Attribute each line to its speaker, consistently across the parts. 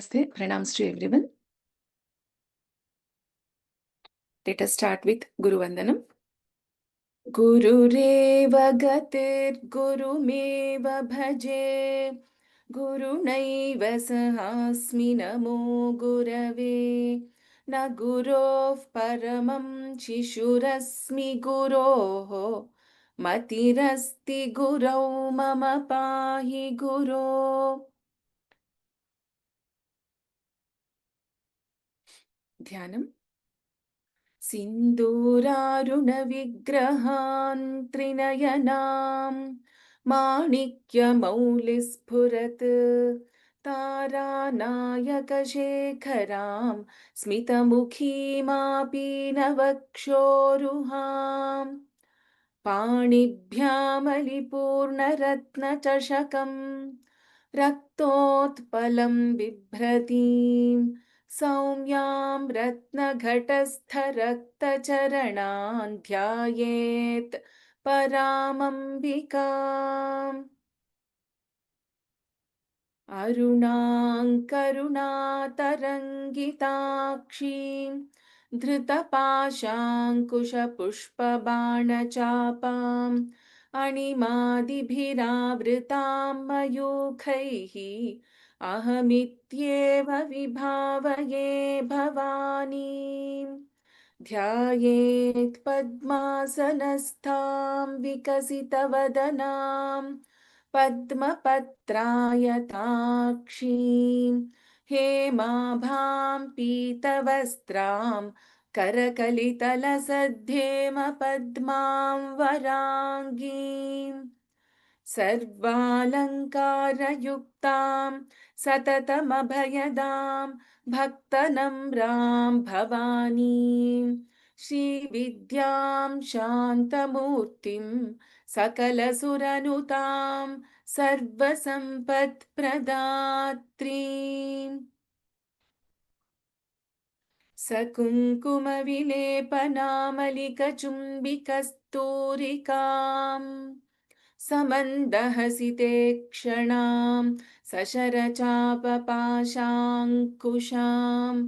Speaker 1: Namaste, pranams to everyone. Let us start with Guru Vandanam. Gurureva gatir gurumeva bhaje gurunaiva sahasmi namo gurave na gurov paramam shishurasmi guroho matirasti gurau mama pahi guro. Dhyanam. सिन्दूरारुणविग्रहान् त्रिनयनां माणिक्यमौलिस्फुरत् तारानायकशेखरां स्मितमुखीमापीनवक्षोरुहां पाणिभ्यामलिपूर्णरत्नचषकं रक्तोत्पलं बिभ्रतीं सौम्यां रत्नघटस्थरक्तचरणान् ध्यायेत् परामम्बिकाम् अरुणाङ्करुणातरङ्गिताक्षीं धृतपाशाङ्कुशपुष्पबाणचापाम् अणिमादिभिरावृतां मयूखैः अहमित्येव विभावये भवानीं ध्यायेत् पद्मासनस्थां विकसितवदनां पद्मपत्रायताक्षीं हेमाभां पीतवस्त्रां करकलितलसद्धेमपद्मां वराङ्गीं सर्वालङ्कारयुक्तां सततमभयदां भक्तनम्रां भवानीं श्रीविद्यां शान्तमूर्तिं सकलसुरनुतां सर्वसम्पत्प्रदात्रीम् सकुङ्कुमविलेपनामलिकचुम्बिकस्तूरिकाम् समन्दहसिते क्षणां सशरचापपाशाङ्कुशाम्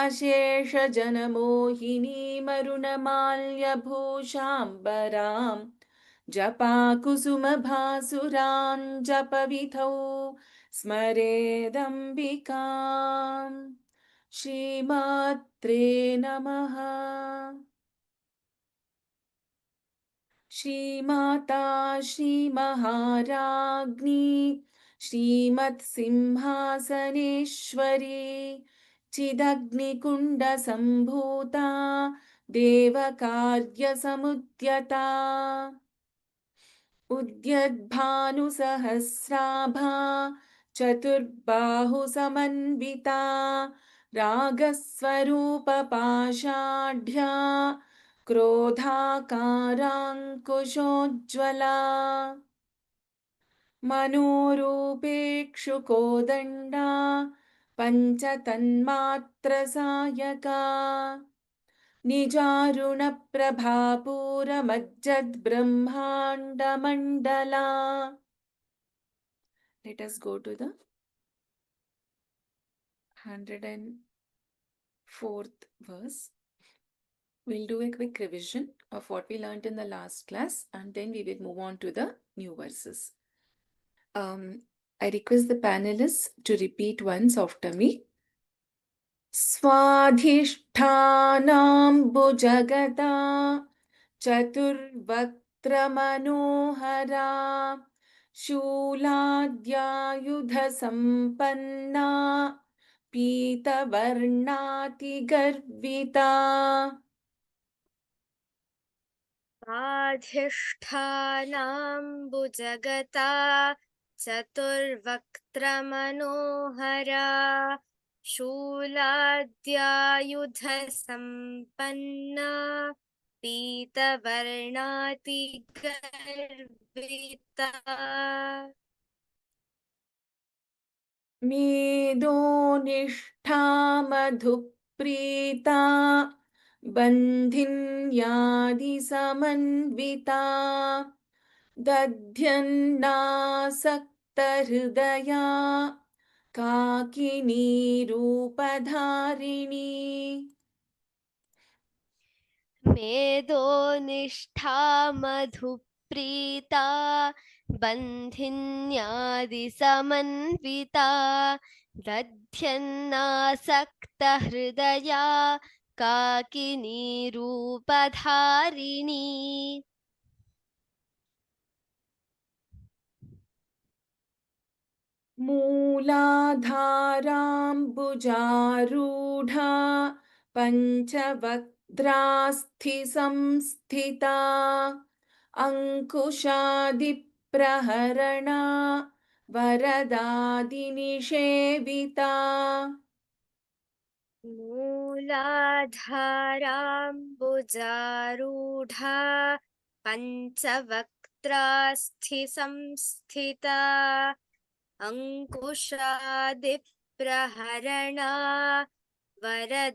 Speaker 1: अशेषजनमोहिनीमरुणमाल्यभूषाम्बरां जपाकुसुमभासुरां जपविधौ स्मरेदम्बिकाम् श्रीमात्रे नमः। श्रीमाता श्रीमहाराज्ञी श्रीमत्सिंहासनेश्वरी चिदग्निकुण्डसम्भूता देवकार्यसमुद्यता उद्यद्भानुसहस्राभा चतुर्बाहुसमन्विता रागस्वरूपपाषाढ्या क्रोधाकाराङ्कुशोज्ज्वला मनोरूपेक्षुकोदण्डा पञ्चतन्मात्रसायका निजारुणप्रभापूरमज्जद्ब्रह्माण्डमण्डला. Let us go to the 104th verse. We'll do a quick revision of what we learned in the last class and then we will move on to the new verses. I request the panelists to repeat once after me. स्वाधिष्ठानां भुजगता चतुर्वक्त्रमनोहरा शूलाद्यायुधसम्पन्ना पीतवर्णातिगर्विता
Speaker 2: स्वाधिष्ठानां भुजगता चतुर्वक्त्रमनोहरा शूलाद्यायुधसम्पन्ना पीतवर्णातिगर्विता
Speaker 1: मेदोनिष्ठा मधुप्रीता बन्धिन्यादिसमन्विता दध्यन्नासक्तहृदया काकिनी रूपधारिणी
Speaker 2: मेधोनिष्ठा मधुप्रीता बन्धिन्यादिसमन्विता दध्यन्नासक्तहृदया काकिनी रूपधारिणी
Speaker 1: मूलाधाराम्बुजारूढा पञ्चवक्त्रास्थिसंस्थिता अङ्कुशादिप्रहरणा वरदादिनिषेविता
Speaker 2: मूलाधाराम्बुजारूढा पञ्चवक्त्रास्थिसंस्थिता अङ्कुशादिप्रहरणा वरदादिनिषेविता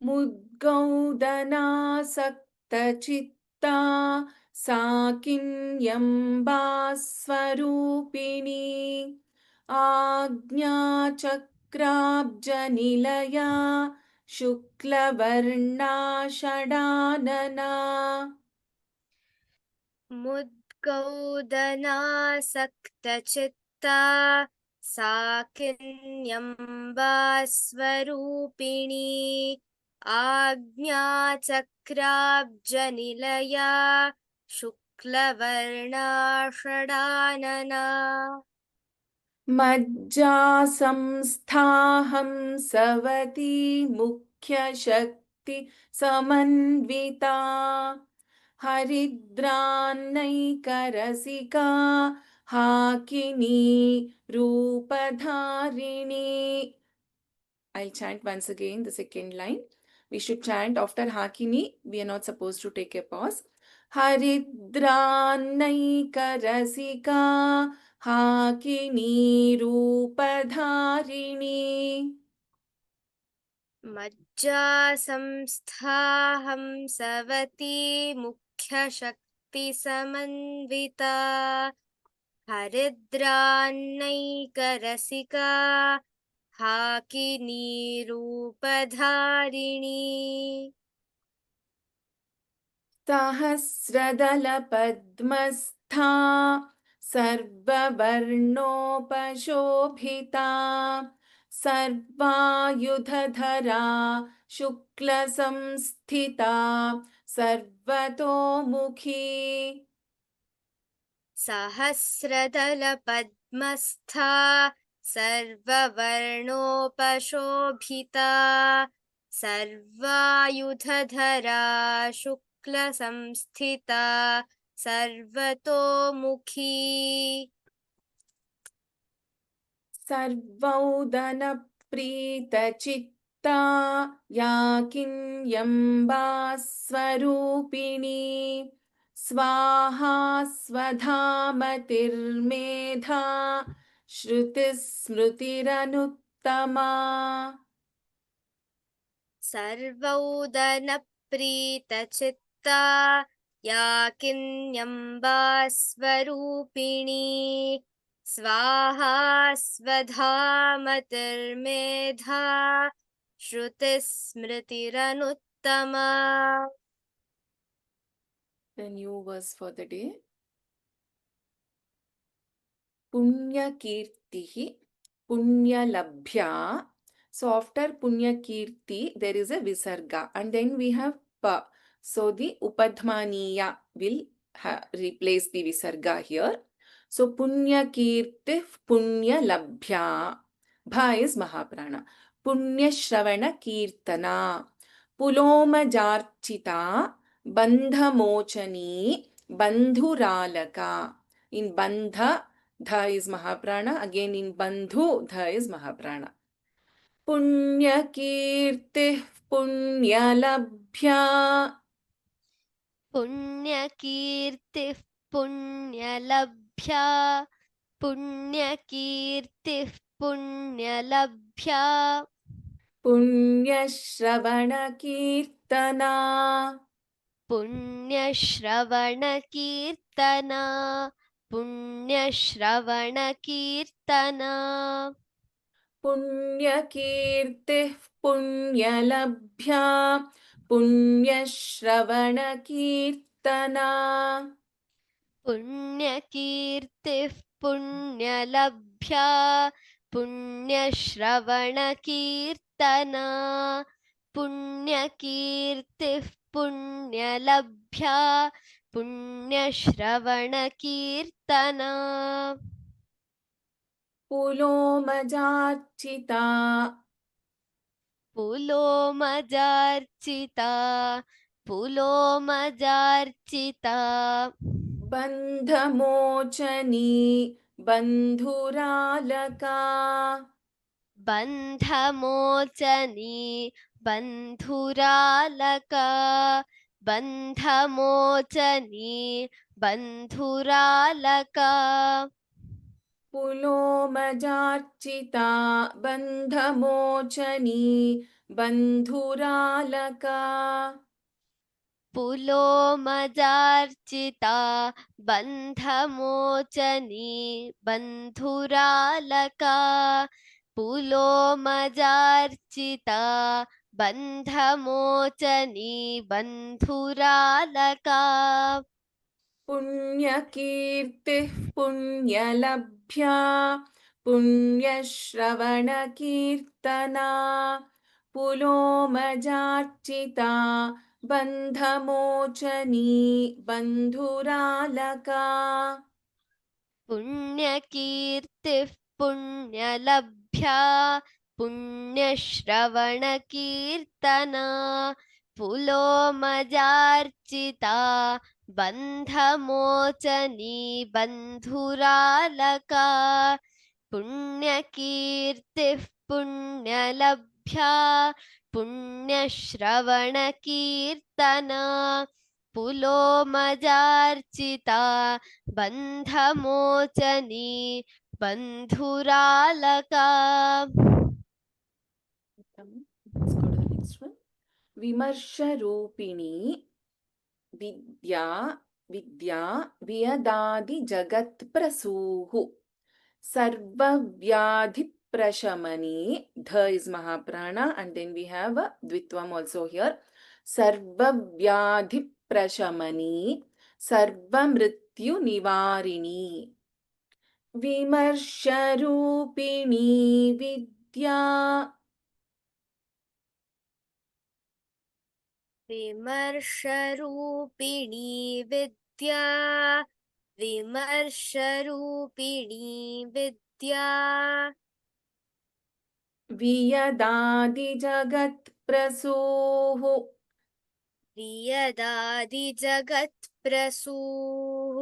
Speaker 1: मुद्गौदनासक्तचित्ता साकिन्यम्बास्वरूपिणी आज्ञाचक्राब्जनिलया शुक्लवर्णा षडानना
Speaker 2: मुद्गौदनासक्तचित्ता साकिन्यम्बास्वरूपिणी आज्ञाचक्राब्जनिलया शुक्लवर्णा षडानना
Speaker 1: मज्जासंस्थाहंसवती मुख्यशक्ति Samanvita हरिद्रान्नैकरसिका हाकिनी रूपधारिणी. I'll chant once again the second line. We should chant after Hakini. We are not supposed to take a pause. Haridranaika Hakini Roopadharini.
Speaker 2: मज्जासंस्थाहंसवती मुख्यशक्तिसमन्विता हरिद्रान्नैकरसिका हाकिनी रूपधारिणी
Speaker 1: सहस्रदलपद्मस्था सर्ववर्णोपशोभिता सर्वायुधधरा शुक्लसंस्थिता सर्वतोमुखी
Speaker 2: सहस्रदलपद्मस्था सर्ववर्णोपशोभिता सर्वायुधधरा शुक्लसंस्थिता सर्वतोमुखी
Speaker 1: सर्वौदनप्रीतचित्ता याकिन्यम्बास्वरूपिणी स्वाहा स्वधामतिर्मेधा श्रुतिस्मृतिरनुत्तमा
Speaker 2: सर्वौदनप्रीतचित्ता याकिन्यम्बा स्वरूपिणी स्वाहा स्वधामतिर्मेधा श्रुतिस्मृतिरनुत्तमा.
Speaker 1: The new verse for the day. Punyakirtihi Punyalabhya. So after Punyakirti, there is a Visarga and then we have Pa. So the Upadhmaniya will replace the Visarga here. So Punyakirti Punyalabhya. Bha is Mahaprana. Punyashravana Kirtana. Pulomajarchita Bandhamochani Bandhuralaka. In Bandha, Dha is Mahaprana. Again in Bandhu, Dha is Mahaprana. Punyakirti Punyalabhya.
Speaker 2: पुण्यकीर्तिः पुण्यलभ्या पुण्यकीर्तिः पुण्यलभ्या
Speaker 1: Punyashravana Kirtana.
Speaker 2: पुण्यश्रवणकीर्तना पुण्यश्रवणकीर्तना
Speaker 1: पुण्यकीर्तिः पुण्यलभ्या पुण्यश्रवणकीर्तना
Speaker 2: पुण्यकीर्तिः पुण्यलभ्या पुण्यश्रवणकीर्तना पुण्यकीर्तिः पुण्यलभ्या पुण्यश्रवणकीर्तना
Speaker 1: पुलोमजार्चिता
Speaker 2: पुलोमजार्चिता पुलोमजार्चिता
Speaker 1: बन्धमोचनी बन्धुरालका
Speaker 2: बन्धमोचनी बन्धुरालका बन्धमोचनी बन्धुरालका
Speaker 1: पुलोमजार्चिता बन्धमोचनी बन्धुरालका
Speaker 2: पुलोमजार्चिता बन्धमोचनी बन्धुरालका पुलोमजार्चिता बन्धमोचनी बन्धुरालका
Speaker 1: पुण्यकीर्तिः पुण्यलभ्या पुण्यश्रवणकीर्तना पुलोमजार्चिता बन्धमोचनी बन्धुरालका
Speaker 2: पुण्यकीर्तिः पुण्यलभ्या पुण्यश्रवणकीर्तना पुलोमजार्चिता बन्धमोचनी बन्धुरालका पुण्यकीर्तिः पुण्यलभ्या पुण्यश्रवणकीर्तना पुलोमजार्चिता बन्धमोचनी बन्धुरालका
Speaker 1: Let's go to the next one. विमर्शरूपिणी Vidya Vidya वियदादि जगत्प्रसूः सर्वव्याधिप्रशमनी. The is Mahaprana and then we have a Dvitvam also here. सर्वव्याधिप्रशमनी सर्वमृत्युनिवारिणी. विमर्शरूपिणी Vidya
Speaker 2: विमर्शरूपिणी Vidya विमर्शरूपिणी Vidya
Speaker 1: वियदादिजगत्प्रसूः
Speaker 2: वियदादिजगत्प्रसूः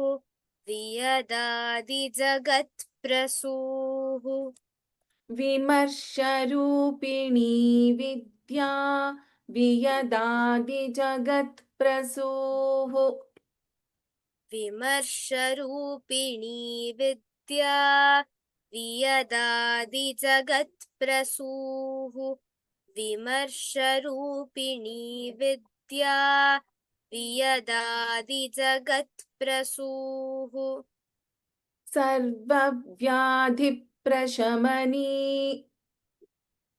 Speaker 2: वियदादिजगत्प्रसूः
Speaker 1: विमर्शरूपिणी Vidya वियदादिजगत्प्रसूः
Speaker 2: विमर्शरूपिणी Vidya वियदादिजगत्प्रसूः विमर्शरूपिणी Vidya वियदादिजगत्प्रसूः
Speaker 1: सर्वव्याधिप्रशमनी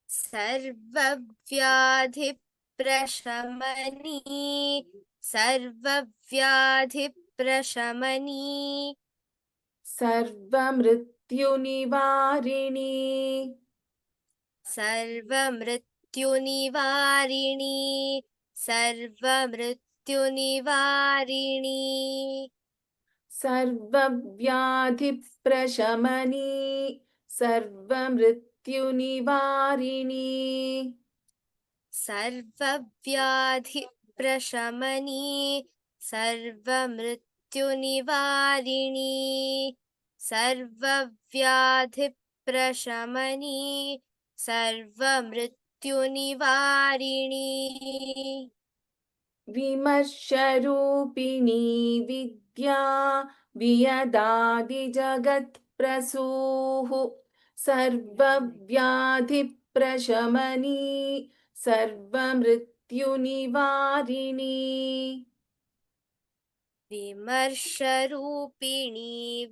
Speaker 2: सर्वव्याधिप्रशमनी सर्वव्याधिप्रशमनी
Speaker 1: सर्वमृत्युनिवारिणी
Speaker 2: सर्वमृत्युनिवारिणी सर्वमृत्युनिवारिणी
Speaker 1: सर्वव्याधिप्रशमनी सर्वमृत्युनिवारिणी
Speaker 2: सर्वव्याधिप्रशमनी सर्वमृत्युनिवारिणी सर्वव्याधिप्रशमनी सर्वमृत्युनिवारिणी
Speaker 1: विमर्शरूपिणी Vidya वियदादिजगत्प्रसूः सर्वव्याधिप्रशमनी सर्वमृत्युनिवारिणी
Speaker 2: विमर्शरूपिणी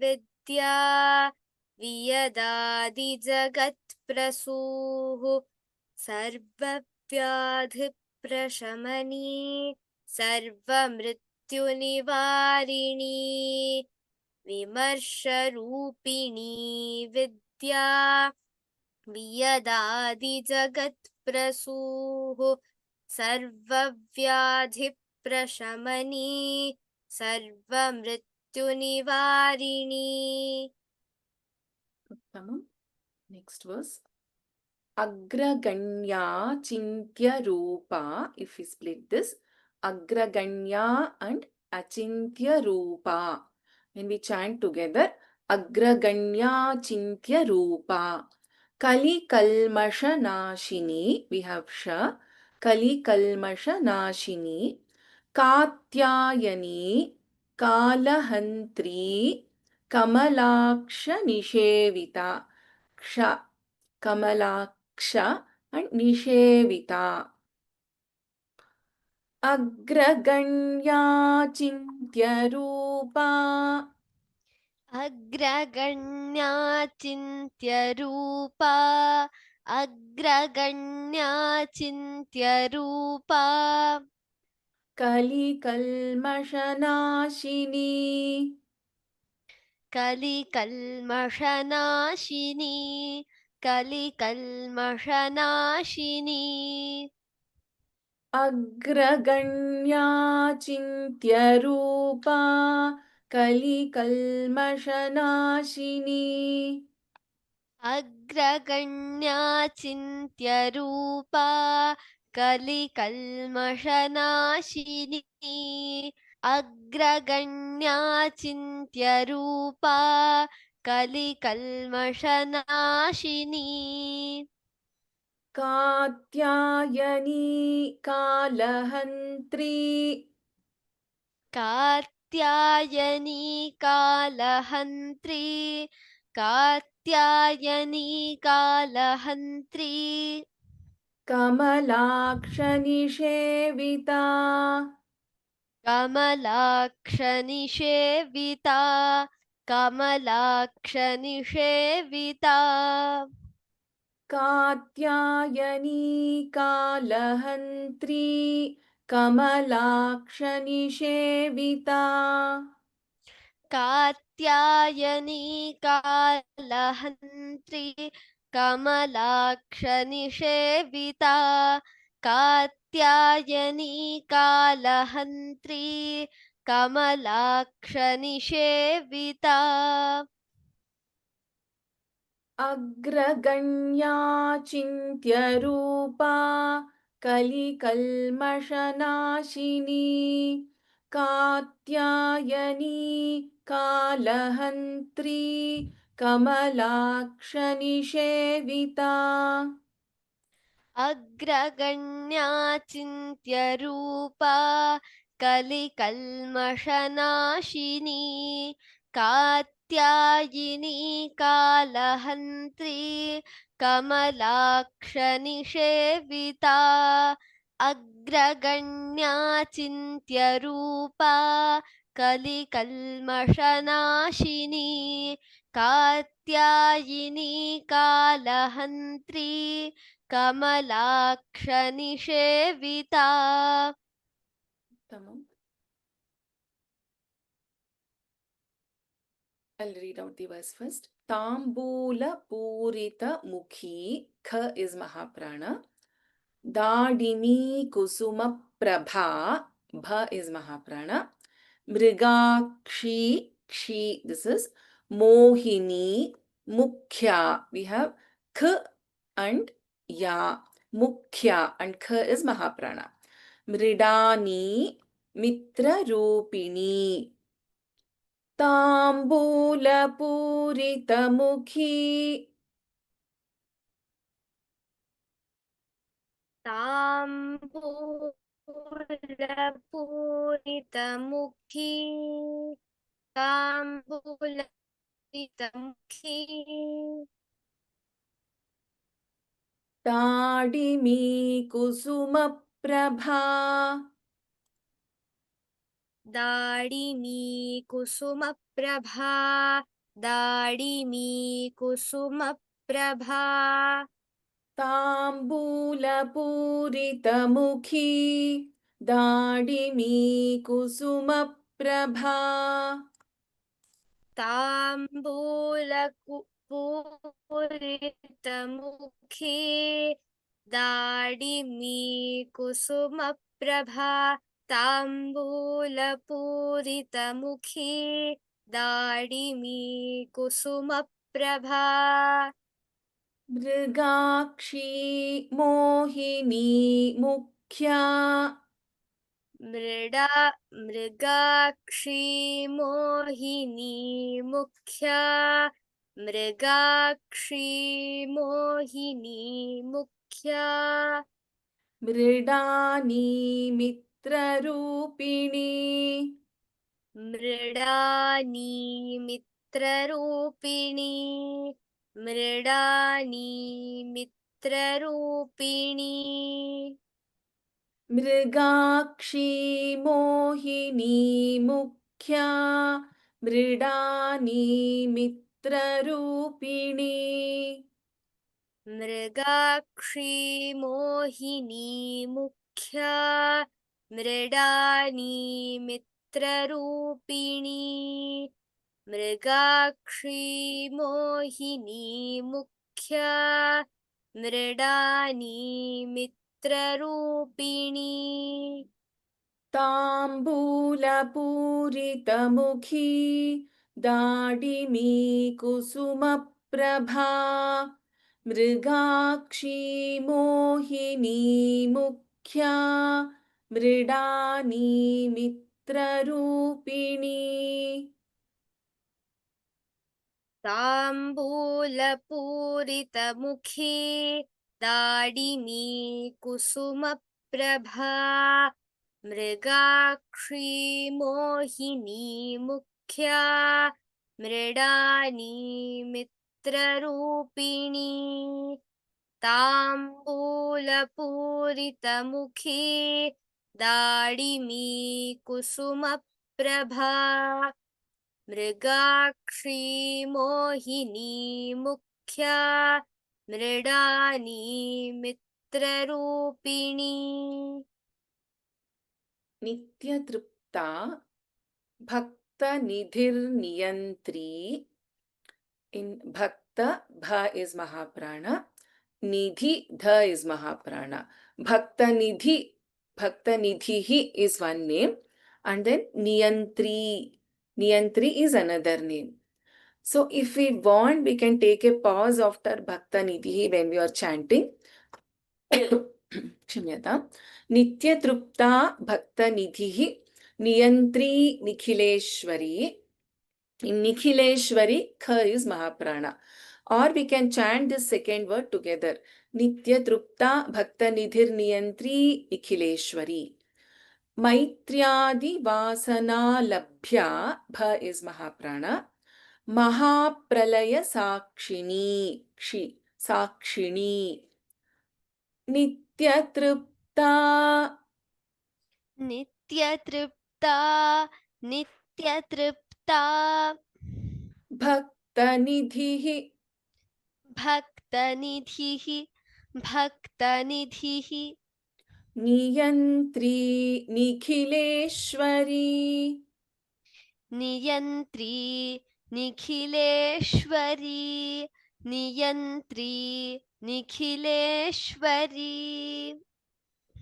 Speaker 2: Vidya वियदादिजगत्प्रसूः सर्वव्याधिप्रशमनी सर्वमृत्युनिवारिणी विमर्शरूपिणी Vidya वियदादिजगत्प्रसूः सर्वव्याधिप्रशमनी सर्वमृत्युनिवारिणी
Speaker 1: Uttamam. Next verse. Agraganya Chintya Rupa. If we split this, Agraganya and Achintya Rupa. When we chant together, Agraganya Chintya Rupa. Kali Kalmasha Nashini. We have Sha. Kali Kalmasha Nashini. Katyayani Kalahantri Kamalaksha Nishevita. Ksha. Kamalaksha and Nishevita. Agraganya Chintya Rupa.
Speaker 2: अग्रगण्याचिन्त्यरूपा अग्रगण्याचिन्त्यरूपा
Speaker 1: Kalikalmashanashini.
Speaker 2: कलिकल्मषनाशिनी कलिकल्मषनाशिनी
Speaker 1: Agraganya Chintya Rupa. Kalikalmashanashini.
Speaker 2: अग्रगण्याचिन्त्यरूपा कलिकल्मषनाशिनी अग्रगण्याचिन्त्यरूपा कलिकल्मषनाशिनी
Speaker 1: Katyayani Kalahantri.
Speaker 2: Katyayani कालहन्त्री Katyayani कालहन्त्री
Speaker 1: Kamalakshanishevita.
Speaker 2: कमलाक्षनिषेविता कमलाक्षनिषेविता
Speaker 1: Katyayani Kalahantri. Kamalakshanishevita.
Speaker 2: Katyayani कालहन्त्री कमलाक्षनिषेविता Katyayani कालहन्त्री कमलाक्षनिषेविता
Speaker 1: Agraganya Chintya Rupa. Kalikalmashanashini. Katyayani Kalahantri. Kamalakshanishevita.
Speaker 2: अग्रगण्याचिन्त्यरूपा कलिकल्मषनाशिनी Katyayini कालहन्त्री कमलाक्षनिषेविता अग्रगण्याचिन्त्यरूपा कलिकल्मषनाशिनी Katyayini कालहन्त्री कमलाक्षनिषेविता
Speaker 1: Tamam. I'll read out the verse first. Tambula Purita Mukhi. Kha is Mahaprana. Dadini Kusuma Prabha. Bha is Mahaprana. Mrigakshi. Kshi. This is Mohini. Mukhya. We have K and Ya. Mukhya and K is Mahaprana. Mridani. Mitra Rupini. Tambulapuritamukhi.
Speaker 2: ताम्बूलपूरितमुखी ताम्बूलपूरितमुखी
Speaker 1: Tadimi Kusuma Prabha.
Speaker 2: दाडिमी कुसुमप्रभा दाडिमी कुसुमप्रभा
Speaker 1: ताम्बूलपूरितमुखी दाडिमी कुसुमप्रभा
Speaker 2: ताम्बूलपूरितमुखे दाडिमी कुसुमप्रभा ताम्बूलपूरितमुखे दाडिमी कुसुमप्रभा
Speaker 1: Mrigakshi मोहिनी मुख्या
Speaker 2: मृगाक्षी मोहिनी मुख्या मृगाक्षी मोहिनी मुख्या
Speaker 1: मृडानी मित्ररूपिणी
Speaker 2: मृडानी मित्ररूपिणी मृडानी मित्ररूपिणी
Speaker 1: मृगाक्षी मोहिनी मुख्या मृडानी मित्ररूपिणी
Speaker 2: मृगाक्षी मोहिनी मुख्या मृडानी मित्ररूपिणी मृगाक्षी मोहिनी मुख्या मृडानी मित्ररूपिणी
Speaker 1: ताम्बूलपूरितमुखी दाडिमी कुसुमप्रभा मृगाक्षी मोहिनी मुख्या मृडानी मित्ररूपिणी
Speaker 2: ताम्बूलपूरितमुखी दाडिमी कुसुमप्रभा मृगाक्षी मोहिनी मुख्या मृडानी मित्ररूपिणी ताम्बूलपूरितमुखी दाडिमी कुसुमप्रभा मृगाक्षी मोहिनी मुख्या Mridani मित्ररूपिणी
Speaker 1: नित्यतृप्ता भक्तनिधिर्नियन्त्री in bhakta bha is mahaprana nidhi dha is mahaprana bhaktanidhi is one name and then niyantri is another name. So if we want, we can take a pause after bhaktanidhi when we are chanting. Kshamyata. Nityatrupta bhaktanidhi niyantri nikhileshwari. In Nikhileshwari, Kha is Mahaprana. Or we can chant this second word together. Nitya Trupta Bhakta Nidhir Niyantri Nikhileshwari. Maitriadi Vasana Labhya, Bha is Mahaprana. Mahapralaya Sakshini, Kshi, Sakshini. Nitya Trupta
Speaker 2: नित्यतृप्ता नित्यतृप्ता
Speaker 1: Bhaktanidhihi
Speaker 2: भक्तनिधिः भक्तनिधिः
Speaker 1: नियन्त्री निखिलेश्वरी
Speaker 2: नियन्त्री निखिलेश्वरी नियन्त्री निखिलेश्वरी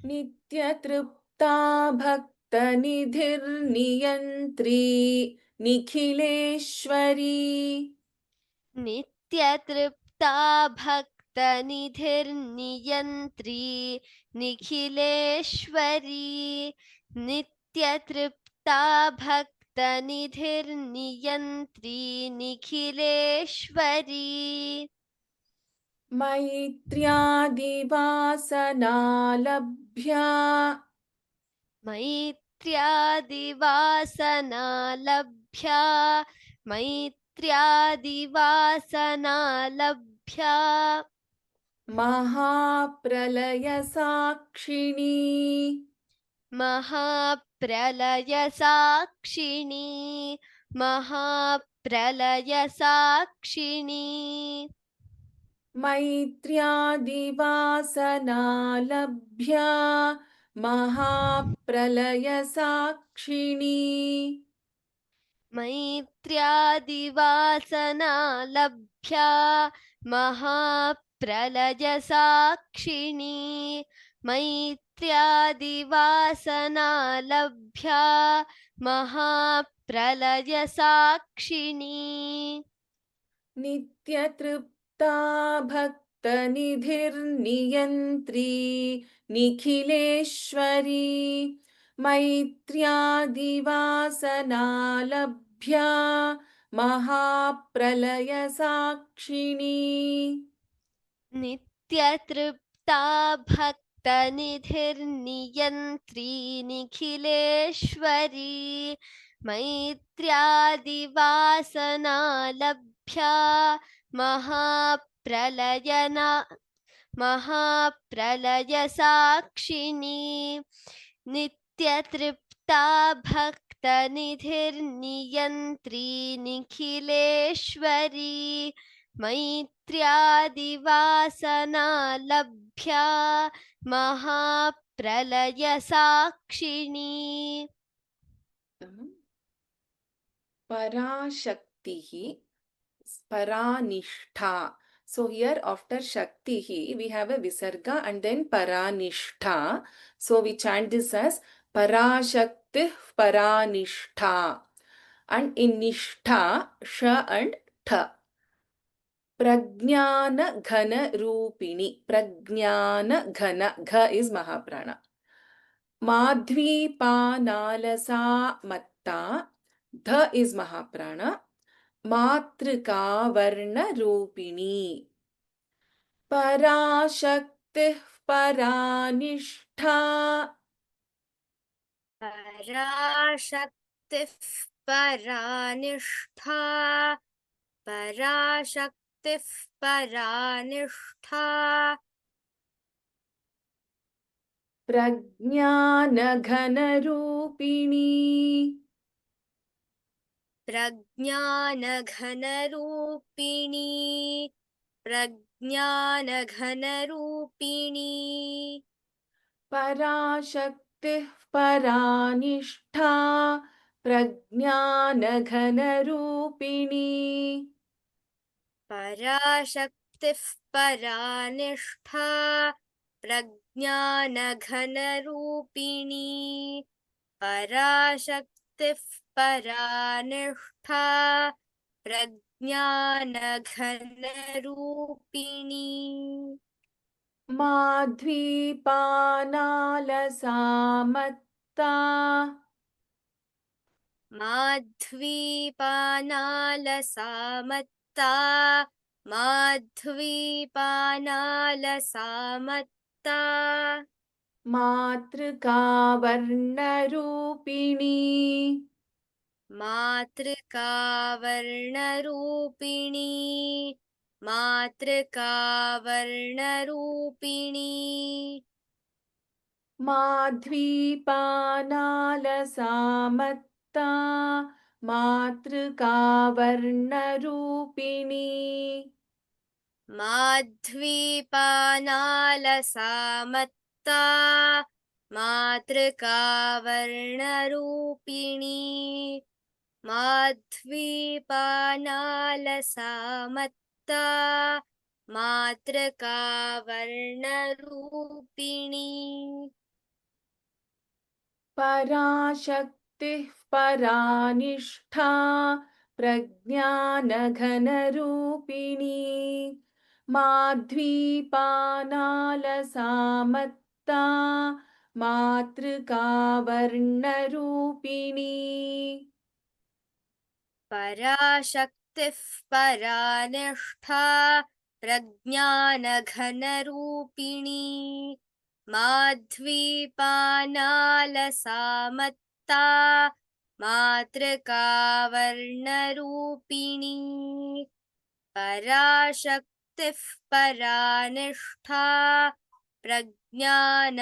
Speaker 1: नित्यतृप्ता भक्तनिधिर्नियन्त्री निखिलेश्वरी
Speaker 2: नित्यतृप्ता भक्तनिधिर्नियन्त्री निखिलेश्वरी नित्यतृप्ता भक्तनिधिर्नियन्त्री निखिलेश्वरी
Speaker 1: मैत्र्यादिवासनालभ्या
Speaker 2: मैत्र्यादिवासनालभ्या मैत्र्यादिवासनालभ्या
Speaker 1: महाप्रलयसाक्षिणी
Speaker 2: महाप्रलयसाक्षिणी महाप्रलयसाक्षिणी
Speaker 1: मैत्र्यादिवासनालभ्या महाप्रलयसाक्षिणी
Speaker 2: मैत्र्यादिवासना लभ्या महाप्रलयसाक्षिणी मैत्र्यादिवासना लभ्या महाप्रलयसाक्षिणी
Speaker 1: नित्यतृप्ता भक्तनिधिर्नियन्त्री निखिलेश्वरी मैत्र्यादिवासनालभ्या महाप्रलयसाक्षिणी
Speaker 2: नित्यतृप्ता भक्तनिधिर्नियन्त्री निखिलेश्वरी मैत्र्यादिवासना लभ्या महाप्रलयसाक्षिणी नित्यतृप्ता भक्तनिधिर्नियन्त्री निखिलेश्वरी मैत्र्यादिवासना लभ्या महाप्रलयसाक्षिणी
Speaker 1: Parashaktihi, Paranishta. So here after Shaktihi, we have a Visarga and then Paranishta. So we chant this as Parashakti Paranishta. And in Nishtha, Sha and Tha. Prajnana Ghana Rupini. Prajnana Ghana. Gha is Mahaprana. Madhvipanalasa Matta. Dha is Mahaprana. Matrika Varna Rupini. Parashakti Paranishta.
Speaker 3: पराशक्तिः परानिष्ठा पराशक्तिः परानिष्ठा
Speaker 1: Prajnanaghanaroopini.
Speaker 3: प्रज्ञानघनरूपिणी प्रज्ञानघनरूपिणी
Speaker 1: Parashakti Paranishta. Prajnanaghanaroopini.
Speaker 3: पराशक्तिः परानिष्ठा प्रज्ञानघनरूपिणी पराशक्तिः परानिष्ठा प्रज्ञानघनरूपिणी
Speaker 1: Madhvipanalasa Matta.
Speaker 3: माध्वीपानालसामत्ता माध्वीपानालसामत्ता
Speaker 1: Matrika Varna Rupini.
Speaker 3: मातृकावर्णरूपिणी मातृकावर्णरूपिणी
Speaker 1: Madhvipanalasa Matta. Matrika Varna Rupini.
Speaker 3: माध्वीपानालसामत्ता मातृकावर्णरूपिणी माध्वीपानालसामत्ता मातृकावर्णरूपिणी
Speaker 1: Parashakti Paranishta. Prajnanaghanaroopini. Madhvipanalasa Matta. Matrika Varna Rupini.
Speaker 3: पराशक्तिः परानिष्ठा प्रज्ञानघनरूपिणी माध्वीपानालसामत्ता मातृकावर्णरूपिणी पराशक्तिः परानिष्ठा प्रज्ञानघनरूपिणी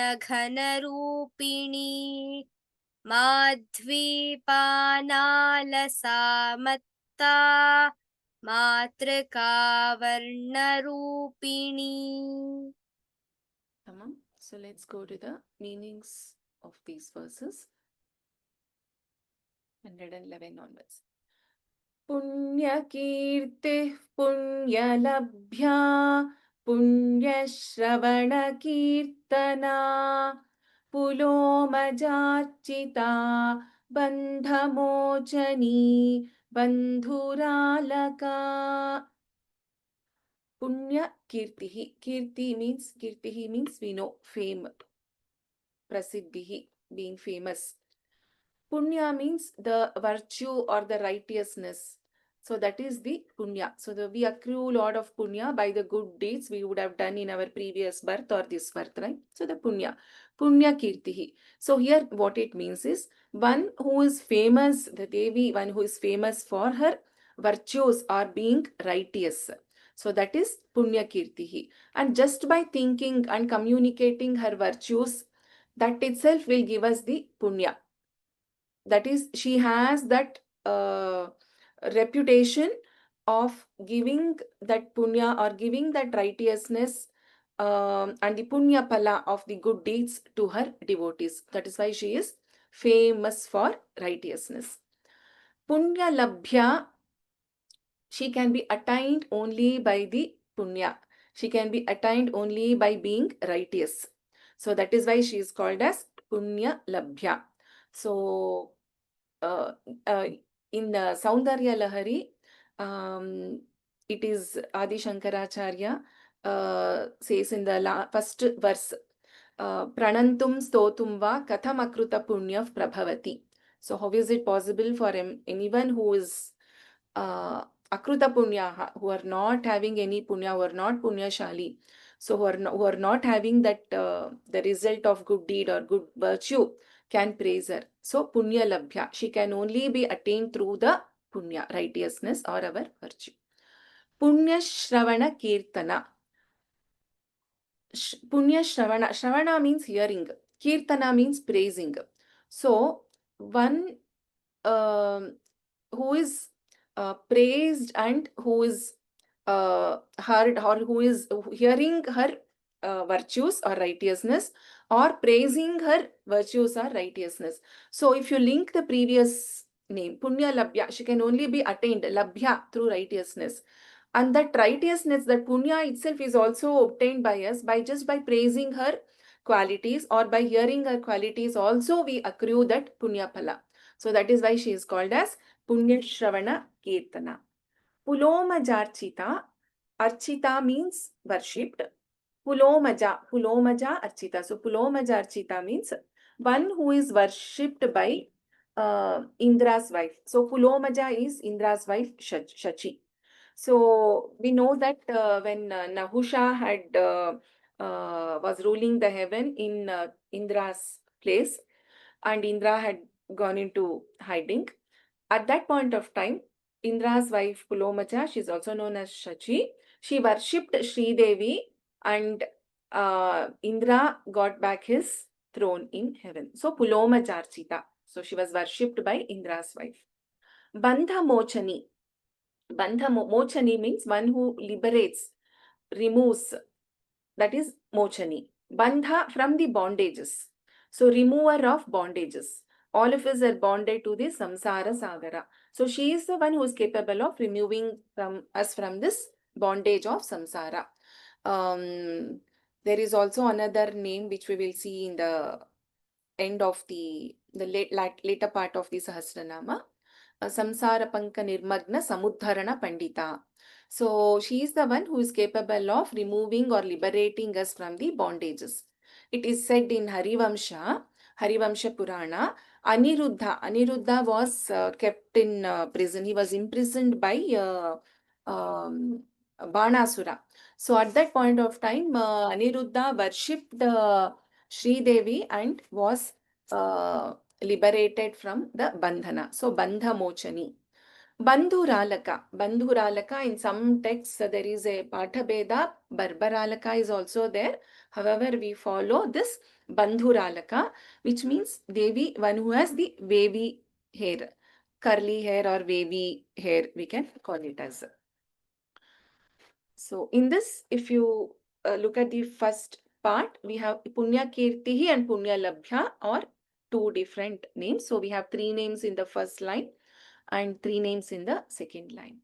Speaker 3: माध्वीपानालसामत्ता Matrika वर्णरूपिणी.
Speaker 1: Tamam. So let's go to the meanings of these verses. 111 onwards. पुण्यकीर्तिः पुण्यलभ्या पुण्यश्रवणकीर्तना पुलोमजार्चिता बन्धमोचनी बन्धुरालका. Punya Kirtihi. Kirtihi means we know fame. Prasiddhihi, being famous. Punya means the virtue or the righteousness. So that is the punya. So we accrue a lot of punya by the good deeds we would have done in our previous birth or this birth, right? So the punya kirtihi. So here what it means is one who is famous, the Devi, one who is famous for her virtues or being righteous. So that is punya kirtihi. And just by thinking and communicating her virtues, that itself will give us the punya. That is, she has that reputation of giving that punya or giving that righteousness and the punya pala of the good deeds to her devotees. That is why she is famous for righteousness. Punya labhya, she can be attained only by the punya. She can be attained only by being righteous. So that is why she is called as punya labhya. So in Saundarya Lahari, it is Adi Shankaracharya says in the first verse, Pranantum stotum va katham akruta punyav prabhavati. So how is it possible for anyone who is akruta punya, who are not having any punya, who are not punyashali, so who are not having that the result of good deed or good virtue, can praise her. So punya labhya, she can only be attained through the punya, righteousness or our virtue. Punya shravana kirtana. Punya shravana. Shravana means hearing. Kirtana means praising. So one who is praised and who is heard or who is hearing her virtues or righteousness, or praising her virtues or righteousness. So if you link the previous name, Punya Labhya, she can only be attained, Labhya, through righteousness. And that righteousness, that Punya itself is also obtained by us by just by praising her qualities or by hearing her qualities. Also we accrue that Punya Phala. So that is why she is called as Punya Shravana Kirtana. Pulomajarchita. Archita means worshipped. Pulomaja Archita. So Pulomaja Archita means one who is worshipped by Indra's wife. So Pulomaja is Indra's wife Shachi. So we know that when Nahusha had was ruling the heaven in Indra's place, and Indra had gone into hiding. At that point of time, Indra's wife Pulomaja, she is also known as Shachi, she worshipped Sri Devi, and Indra got back his throne in heaven. So Pulomajarchita. So she was worshipped by Indra's wife. Bandha Mochani. Bandha Mochani means one who liberates, removes. That is Mochani. Bandha, from the bondages. So remover of bondages. All of us are bonded to the samsara sagara. So she is the one who is capable of removing us from this bondage of samsara. There is also another name which we will see in the end of the later part of the Sahasranama. Samsara Panka Nirmagna Samudharana Pandita. So she is the one who is capable of removing or liberating us from the bondages. It is said in Harivamsha Purana, Aniruddha was kept in prison. He was imprisoned by Banasura. So at that point of time, Aniruddha worshipped Sri Devi and was liberated from the bandhana. So bandha mochani. Bandhuralaka. Bandhuralaka, in some texts there is a Pathabheda. Barbaralaka is also there. However, we follow this Bandhuralaka, which means Devi, one who has the wavy hair, curly hair or wavy hair, we can call it as. So in this, if you look at the first part, we have Punya Kirtihi and Punya Labhya, or two different names. So we have three names in the first line and three names in the second line.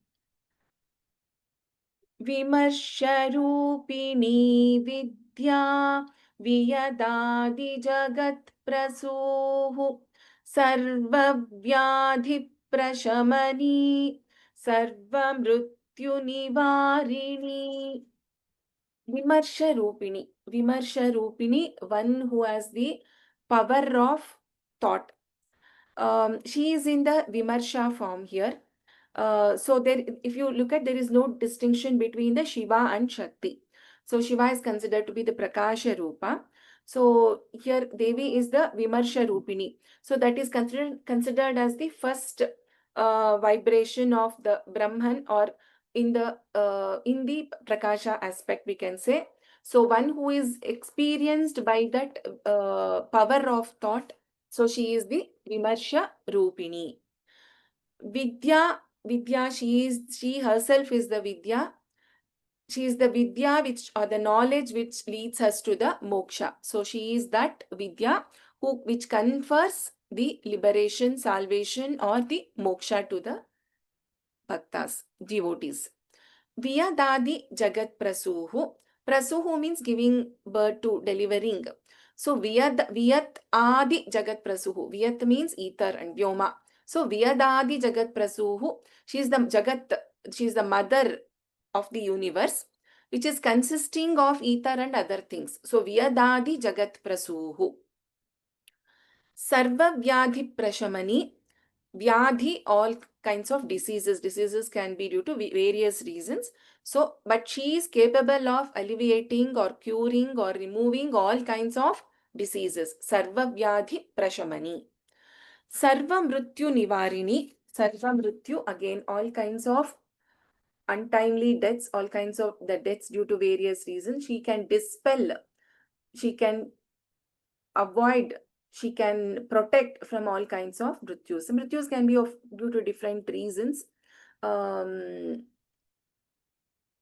Speaker 1: Vimarsharupini vidya viyadadi jagat prasuhu sarvavyadhi prashamani sarvamrityu nivarini. Vimarsha Rupini, one who has the power of thought. She is in the Vimarsha form here. So there, if you look at, there is no distinction between the Shiva and Shakti. So Shiva is considered to be the Prakasha Rupa. So here Devi is the Vimarsha Rupini. So that is considered as the first vibration of the Brahman, or in the Prakasha aspect, we can say. So one who is experienced by that power of thought. So she is the Vimarsha Rupini. Vidya, she herself is the Vidya. She is the Vidya or the knowledge which leads us to the moksha. So she is that Vidya which confers the liberation, salvation, or the moksha to the bhaktas, devotees. Viyadadi Jagat Prasuhu. Prasuhu means giving birth to, delivering. So Viyat Adi Jagat Prasuhu. Viyat means ether and Vyoma. So Viyadadi Jagat Prasuhu. She is the Jagat, she is the mother of the universe, which is consisting of ether and other things. So Viyadadi Jagat Prasuhu. Sarva Vyadhi Prashamani. Vyadhi, all kinds of diseases. Diseases can be due to various reasons. So, but she is capable of alleviating or curing or removing all kinds of diseases. Sarva Vyadhi Prashamani. Sarva Mrityu Nivarini. Sarva Mrityu, again, all kinds of untimely deaths, all kinds of the deaths due to various reasons. She can dispel, she can avoid, she can protect from all kinds of mrityus. Mrityus can be due to different reasons.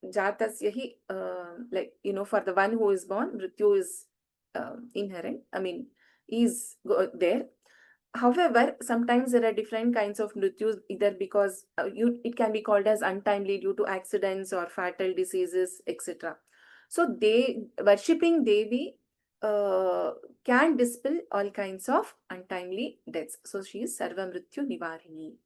Speaker 1: Jatasya hi, like, for the one who is born, mrityu is inherent. I mean, is there. However, sometimes there are different kinds of mrityus, either because it can be called as untimely due to accidents or fatal diseases, etc. So worshipping Devi can dispel all kinds of untimely deaths. So she is Sarva Mrityu Nivarini.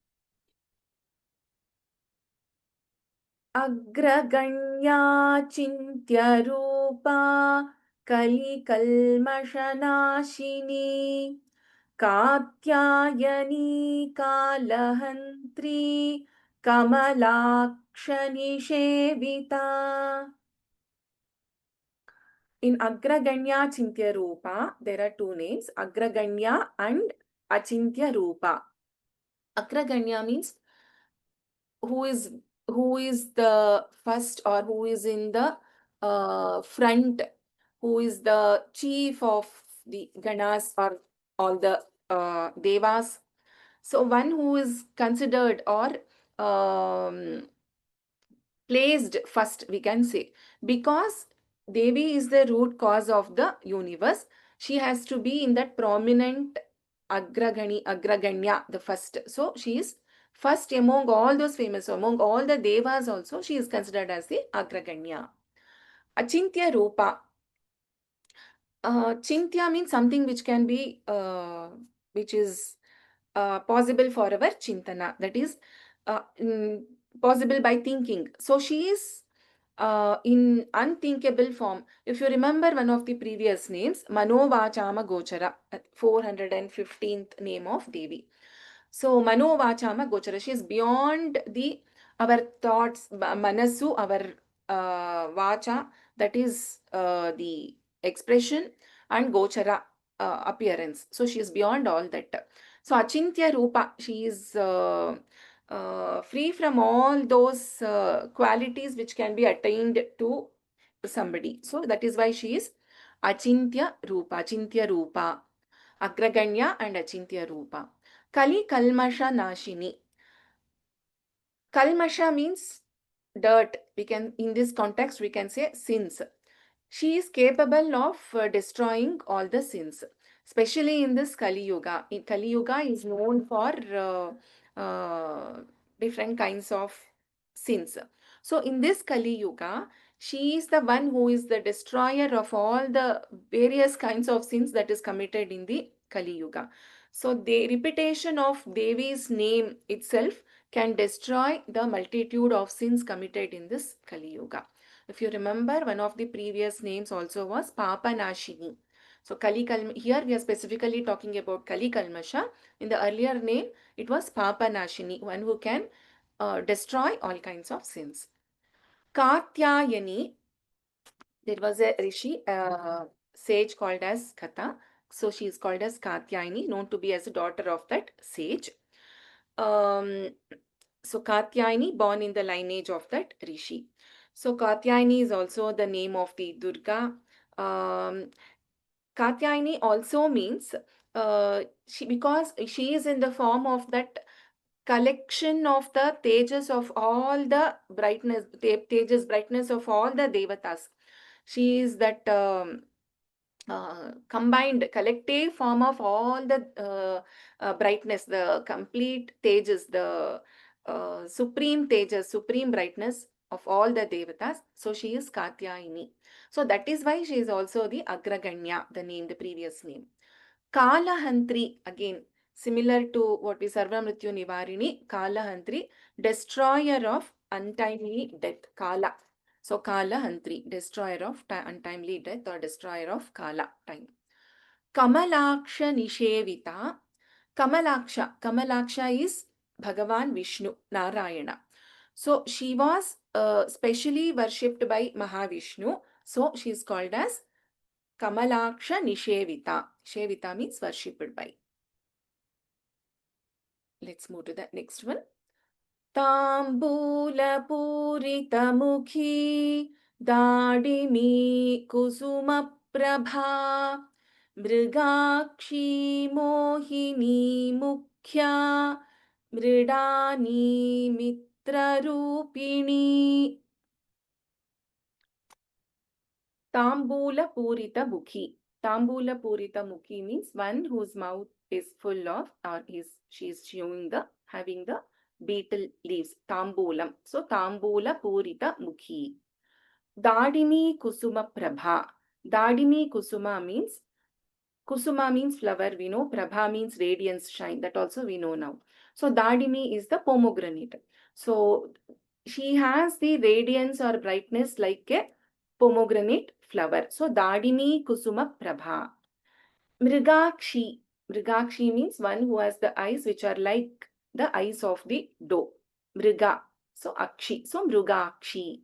Speaker 1: Agraganya Chintya Rupa Kali Kalmashanashini Katyayani Kalahantri Kamalakshani Shevita. In Agraganya Chintya Rupa, there are two names, Agraganya and Achintya Rupa. Agraganya means who is the first, or who is in the front, who is the chief of the Ganas or all the Devas. So one who is considered or placed first, we can say, because Devi is the root cause of the universe. She has to be in that prominent Agraganya, the first. So she is first among all those famous, among all the Devas also, she is considered as the Agraganya. Achintya Rupa. Chintya means something which can be, which is possible for our Chintana. That is possible by thinking. So she is in unthinkable form. If you remember one of the previous names, Manovachama Gochara, 415th name of Devi. So Manovachama Gochara, she is beyond our thoughts, Manasu, our Vacha, that is the expression, and Gochara, appearance. So she is beyond all that. So Achintya Rupa, she is free from all those qualities which can be attained to somebody. So that is why she is Achintya Rupa, Agraganya and Achintya Rupa. Kali Kalmasha Nashini. Kalmasha means dirt. We can, in this context, we can say sins. She is capable of destroying all the sins, especially in this Kali Yuga. Kali Yuga is known for different kinds of sins. So in this Kali Yuga, she is the one who is the destroyer of all the various kinds of sins that is committed in the Kali Yuga. So the repetition of Devi's name itself can destroy the multitude of sins committed in this Kali Yuga. If you remember, one of the previous names also was Papa Nashini. So here we are specifically talking about Kali Kalmasha. In the earlier name, it was Papa Nashini, one who can destroy all kinds of sins. Katyayani, there was a rishi, sage called as Katha. So she is called as Katyayani, known to be as a daughter of that sage. So Katyayani, born in the lineage of that rishi. So Katyayani is also the name of the Durga. Katyayani also means because she is in the form of that collection of the tejas of all the brightness, tejas brightness of all the devatas. She is that combined collective form of all the brightness, the complete tejas, the supreme tejas, supreme brightness of all the devatas. So she is Katyayini. So that is why she is also the Agraganya, the name, the previous name. Kalahantri, again, similar to what we Sarva Mrityu Nivarini, Kalahantri, destroyer of untimely death, Kala. So Kalahantri, destroyer of untimely death or destroyer of Kala, time. Kamalaksha Nishevita. Kamalaksha is Bhagavan Vishnu, Narayana. So she was specially worshipped by Mahavishnu. So she is called as Kamalaksha Nishevita. Shevita means worshipped by. Let's move to the next one. Tambula Purita Mukhi Dadimi Kusuma Prabha Mrigakshi Mohini Mukhya Mridani Mitra Rupini. Tambula Purita Mukhi. Tambula Purita Mukhi means one whose mouth is full of, or she is having the betel leaves. Tambulam. So Tambula Purita Mukhi. Dadimi Kusuma Prabha. Dadimi Kusuma means flower, we know. Prabha means radiance, shine. That also we know now. So Dadimi is the pomegranate. So she has the radiance or brightness like a pomegranate flower. So Dadimi Kusuma Prabha. Mrigakshi. Mrigakshi means one who has the eyes which are like the eyes of the doe. Mriga. So Akshi. So Mrugakshi.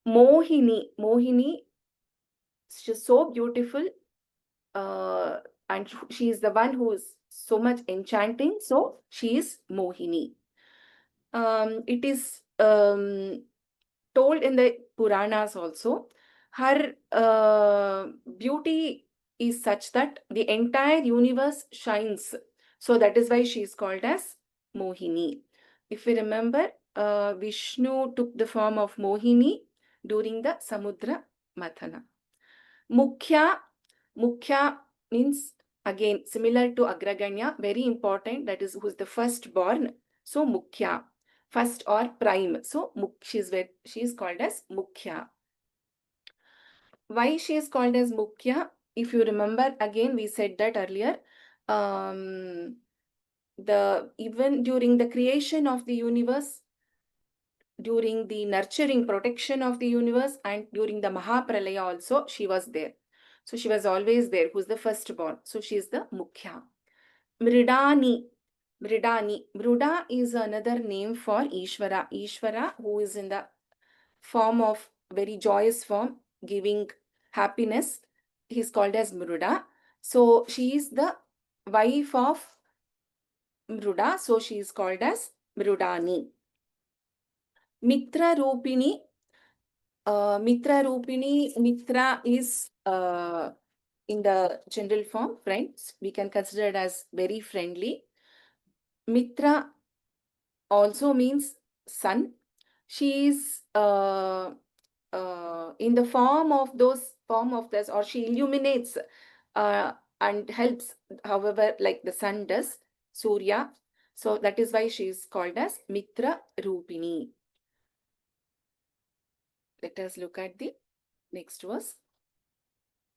Speaker 1: Mohini. Mohini. She's so beautiful. And she is the one who is so much enchanting. So she is Mohini. It is told in the Puranas also. Her beauty is such that the entire universe shines. So that is why she is called as Mohini. If we remember, Vishnu took the form of Mohini during the Samudra Mathana. Mukhya means again similar to Agraganya, very important, that is who is the firstborn. So Mukhya, first or prime. So she is called as Mukhya. Why she is called as Mukhya? If you remember, again we said that earlier. Even during the creation of the universe, during the nurturing protection of the universe, and during the Mahapralaya also, she was there. So she was always there, who's the firstborn. So she is the Mukhya. Mridani. Mruda is another name for Ishvara. Ishvara, who is in the form of very joyous form, giving happiness. He is called as Mruda. So she is the wife of Mruda. So she is called as Mrudani. Mitra Rupini. Mitra Rupini, Mitra is in the general form, friends. We can consider it as very friendly. Mitra also means sun. She is in the form of this, or she illuminates and helps, however, like the sun does, Surya. So that is why she is called as Mitra Rupini. Let us look at the next verse.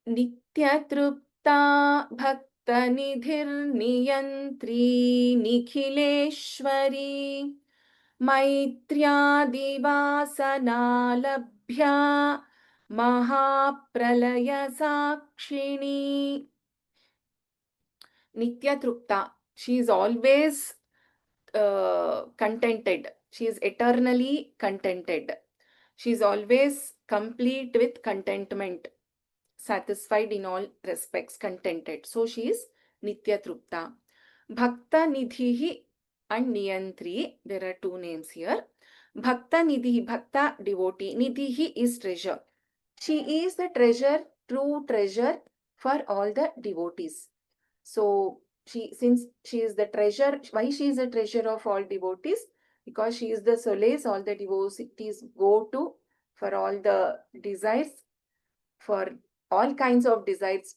Speaker 1: नित्यतृप्ता भक्तनिधिर्नियन्त्री निखिलेश्वरी मैत्र्यादिवासनालभ्या महाप्रलयसाक्षिणी. Nityatrupta, she is always contented. She is eternally contented. She is always complete with contentment, satisfied in all respects, contented. So she is Nityatrupta. Bhakta Nidhihi and Niyantri, there are two names here. Bhakta Nidhi, Bhakta devotee. Nidhihi is treasure. She is the treasure, true treasure for all the devotees. So since she is the treasure, why she is the treasure of all devotees? Because she is the solace all the devotees go to for all the desires, for all kinds of desires.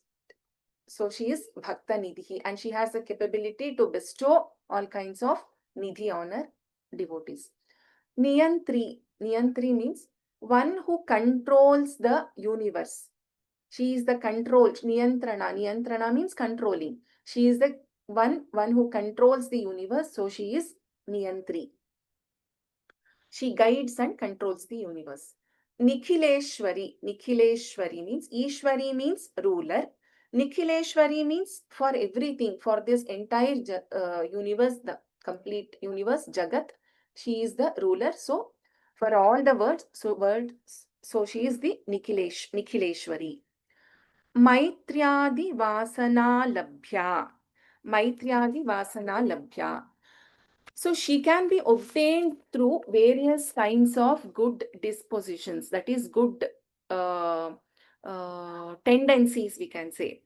Speaker 1: So she is Bhakta Nidhi, and she has the capability to bestow all kinds of Nidhi on her devotees. Niyantri. Niyantri means one who controls the universe. She is the control. Niyantrana. Niyantrana means controlling. She is the one who controls the universe. So she is Niyantri. She guides and controls the universe. Nikhileshwari. Nikhileshwari means Ishwari means ruler. Nikhileshwari means for everything, for this entire universe, the complete universe, Jagat. She is the ruler. So for all the words, so she is the Nikhileshwari. Maitriadi Vasana Labhya. Maitriadi Vasana Labhya. So she can be obtained through various kinds of good dispositions, that is good tendencies, we can say.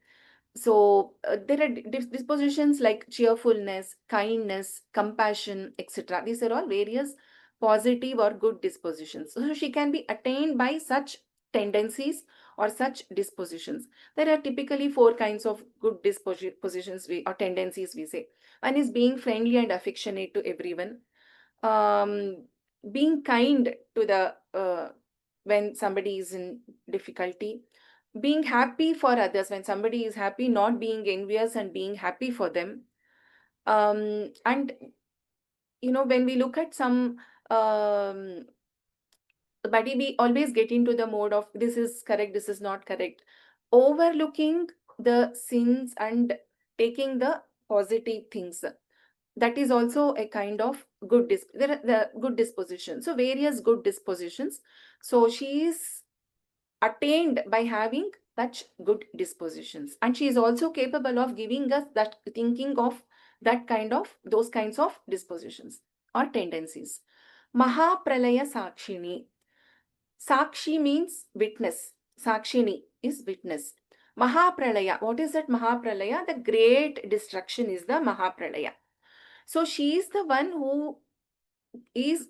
Speaker 1: So there are dispositions like cheerfulness, kindness, compassion, etc. These are all various positive or good dispositions. So she can be attained by such tendencies or such dispositions. There are typically 4 kinds of good dispositions or tendencies, we say. One is being friendly and affectionate to everyone. Being kind to the when somebody is in difficulty. Being happy for others when somebody is happy, not being envious and being happy for them. And when we look at some but we always get into the mode of this is correct, this is not correct, overlooking the sins and taking the positive things. That is also a kind of good the good disposition. So various good dispositions. So she is attained by having such good dispositions, and she is also capable of giving us that thinking of those kinds of dispositions or tendencies. Mahapralaya Sakshini. Sakshi means witness. Sakshini is witness. Mahapralaya. What is that Mahapralaya? The great destruction is the Mahapralaya. So she is the one who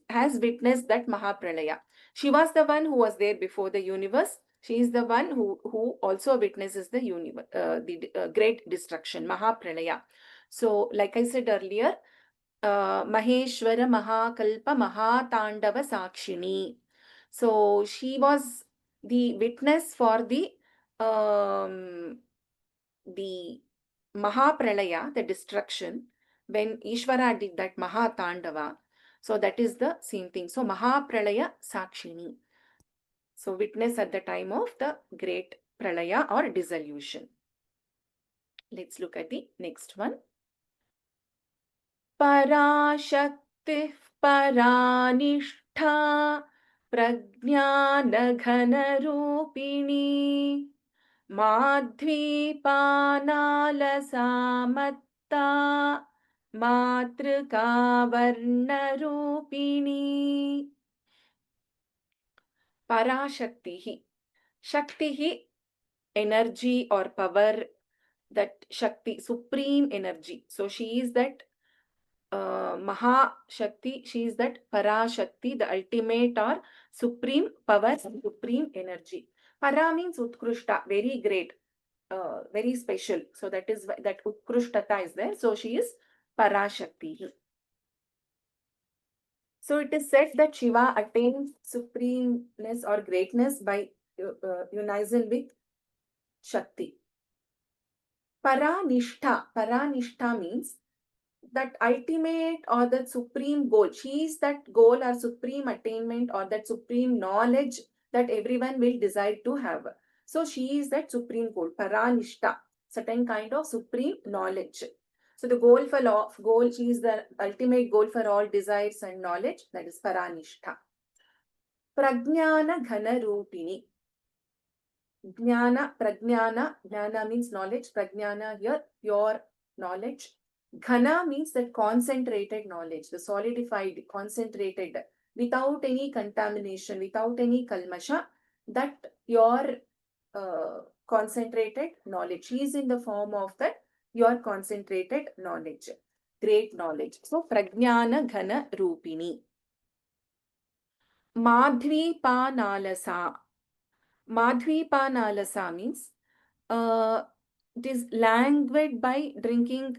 Speaker 1: has witnessed that Mahapralaya. She was the one who was there before the universe. She is the one who also witnesses the universe, the great destruction, Mahapralaya. So, like I said earlier, Maheshwara Mahakalpa Mahatandava Sakshini. So she was the witness for the Mahapralaya, the destruction, when Ishvara did that Mahatandava. So that is the same thing. So Mahapralaya Sakshini. So witness at the time of the great Pralaya or dissolution. Let's look at the next one. Parashakti Paranishta Prajnanaghana-rupini Madhvipanala-samatta Matrika Varna Rupini. Parashaktihi. Shaktihi, energy or power, that Shakti, supreme energy. So she is that Maha Shakti, she is that Parashakti, the ultimate or supreme power, supreme energy. Para means Utkrushta, very great, very special. So that is why that Utkrushtata is there. So she is Parashakti. So it is said that Shiva attains supremeness or greatness by unison with Shakti. Paranishta means that ultimate or that supreme goal. She is that goal or supreme attainment or that supreme knowledge that everyone will desire to have. So she is that supreme goal, Paranishta, certain kind of supreme knowledge. So the goal for goal, she is the ultimate goal for all desires and knowledge, that is Paranishta. Prajnana Ghana Rupini. Jnana means knowledge. Prajnana here, pure knowledge. Ghana means that concentrated knowledge, the solidified, concentrated, without any contamination, without any kalmasha, that pure concentrated knowledge. She is in the form of that pure concentrated knowledge, great knowledge. So, Prajnana Ghana Rupini. Madhvipanalasa. Madhvipanalasa means it is languid by drinking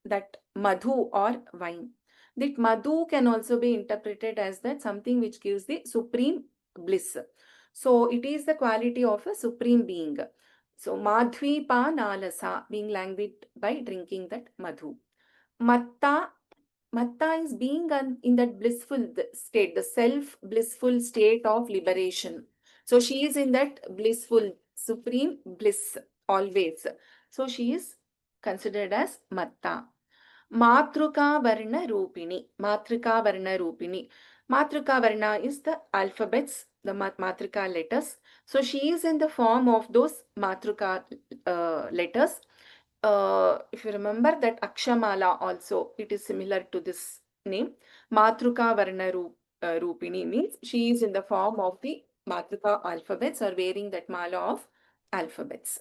Speaker 1: that madhu or wine. That madhu can also be interpreted as that something which gives the supreme bliss. So it is the quality of a supreme being. So madhvipanalasa, being languid by drinking that madhu. Matta is being in that blissful state, the self blissful state of liberation. So she is in that blissful, supreme bliss always. So she is considered as Matta. Matruka Varna Rupini. Matrika Varna Rupini. Matrika Varna is the alphabets, the Matrika letters. So she is in the form of those Matrika letters. If you remember that Akshamala also, it is similar to this name. Matruka Varna Rupini means she is in the form of the Matruka alphabets or wearing that mala of alphabets.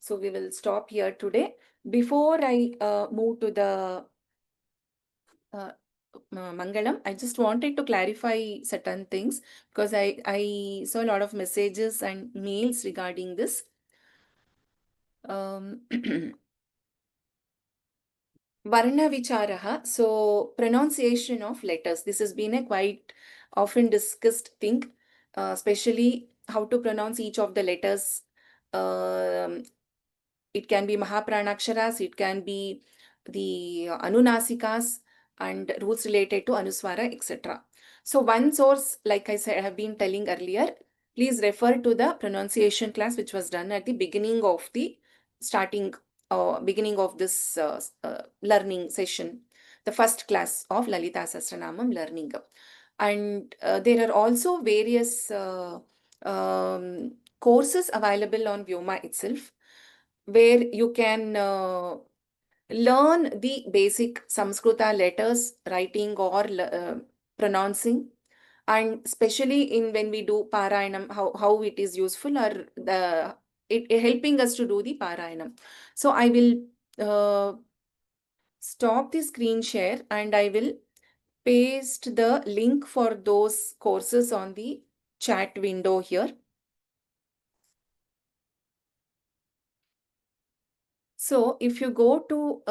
Speaker 1: So we will stop here today. Before I move to the Mangalam, I just wanted to clarify certain things because I saw a lot of messages and mails regarding this. Varna Vicharaha, so pronunciation of letters. This has been a quite often discussed thing, especially how to pronounce each of the letters. It can be Mahapranaksharas, it can be the Anunasikas and rules related to Anuswara, etc. So one source, like I said, I have been telling earlier, please refer to the pronunciation class which was done at the beginning of the beginning of this learning session, the first class of Lalita Sahasranamam learning. And there are also various courses available on Vyoma itself, where you can learn the basic Samskrita letters, writing or pronouncing, and especially in when we do Parayanam, how it is useful or it helping us to do the Parayanam. So I will stop the screen share and I will paste the link for those courses on the chat window here. So if you go to,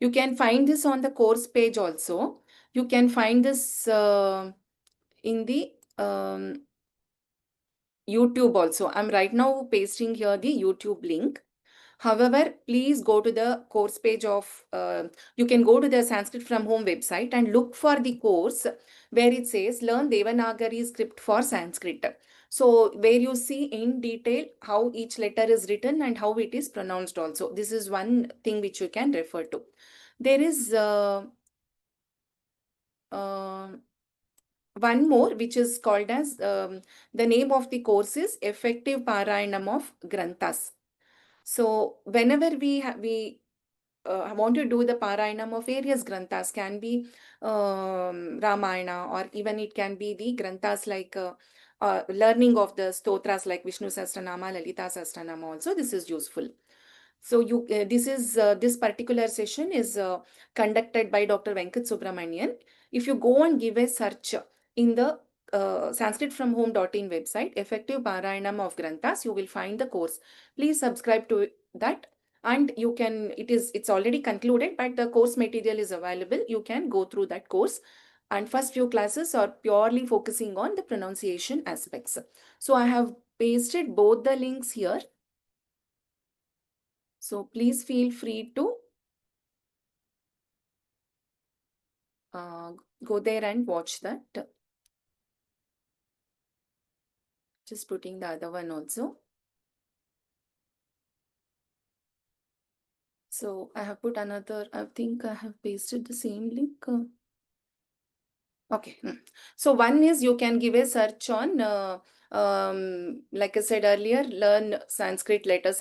Speaker 1: you can find this on the course page also. You can find this in the YouTube also. I'm right now pasting here the YouTube link. However, please go to the course page of, you can go to the Sanskrit from Home website and look for the course where it says Learn Devanagari script for Sanskrit. So where you see in detail how each letter is written and how it is pronounced also. This is one thing which you can refer to. There is one more which is called as, the name of the course is Effective Parayanam of Granthas. So whenever we I want to do the Parayanam of various Granthas, can be Ramayana, or even it can be the Granthas like learning of the stotras like Vishnu Sahasranama, Lalita Sahasranama also. This is useful. So this particular session is conducted by Dr. Venkat Subramanian. If you go and give a search in the sanskritfromhome.in website, Effective Parayanam of Granthas, you will find the course. Please subscribe to that, and you can, it's already concluded, but the course material is available. You can go through that course, and first few classes are purely focusing on the pronunciation aspects. So I have pasted both the links here. So please feel free to go there and watch that. Just putting the other one also. So I have put another, I think I have pasted the same link. Okay. So one is you can give a search on, like I said earlier, learn Sanskrit letters.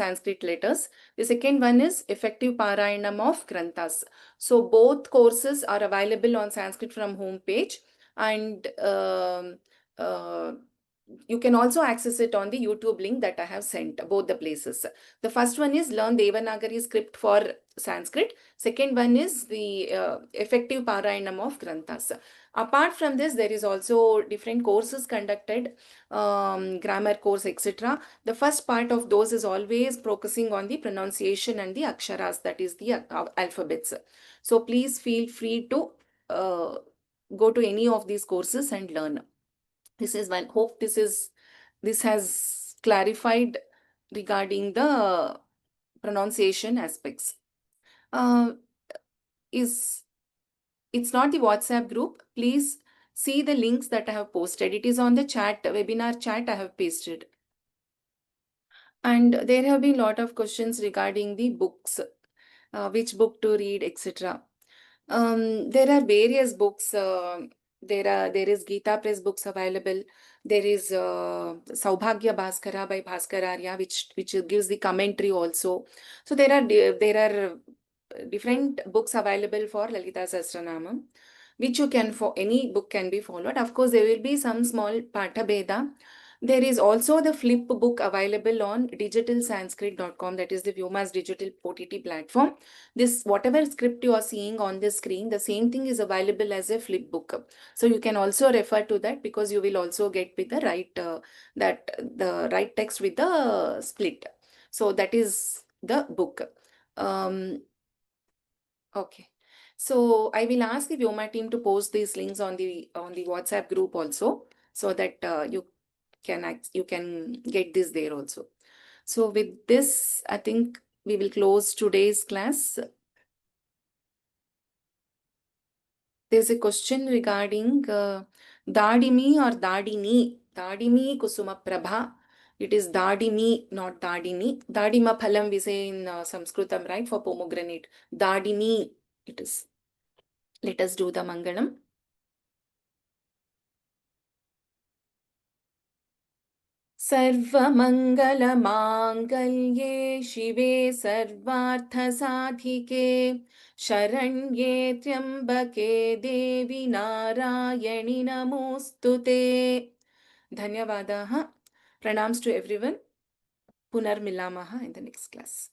Speaker 1: The second one is Effective Parayanam of Granthas. So both courses are available on Sanskrit from Home page, and you can also access it on the YouTube link that I have sent, both the places. The first one is Learn Devanagari script for Sanskrit. Second one is the Effective Parayanam of Granthas. Apart from this, there is also different courses conducted, grammar course, etc. The first part of those is always focusing on the pronunciation and the aksharas, that is the alphabets. So please feel free to go to any of these courses and learn. This is one. Hope this has clarified regarding the pronunciation aspects. It's not the WhatsApp group. Please see the links that I have posted. It is on the chat, webinar chat I have pasted. And there have been a lot of questions regarding the books, which book to read, etc. There are various books. There is Gita Press books available. There is Saubhagya Bhaskara by Bhaskar Arya, which gives the commentary also. So there are different books available for Lalita Sahasranamam, which you can, for any book can be followed. Of course, there will be some small Patha Beda. There is also the flip book available on digitalsanskrit.com, that is the Vyoma's digital OTT platform. This, whatever script you are seeing on the screen, the same thing is available as a flip book. So you can also refer to that, because you will also get with the right the right text with the split. So that is the book. Okay. So I will ask the Vyoma team to post these links on the WhatsApp group also, so that you can get this there also. So with this, I think we will close today's class. There's a question regarding Dadimi or Dadini. Dadimi Kusuma Prabha. It is Dadimi, not Dadini. Dadima Phalam we say in Sanskritam, right, for pomegranate. Dadini it is. Let us do the Mangalam. सर्वमङ्गलमाङ्गल्ये शिवे सर्वार्थसाधिके शरण्ये त्र्यम्बके देवी नारायणि नमोऽस्तु ते. धन्यवादाः. Pranams to everyone. Punarmilamaha in the next class.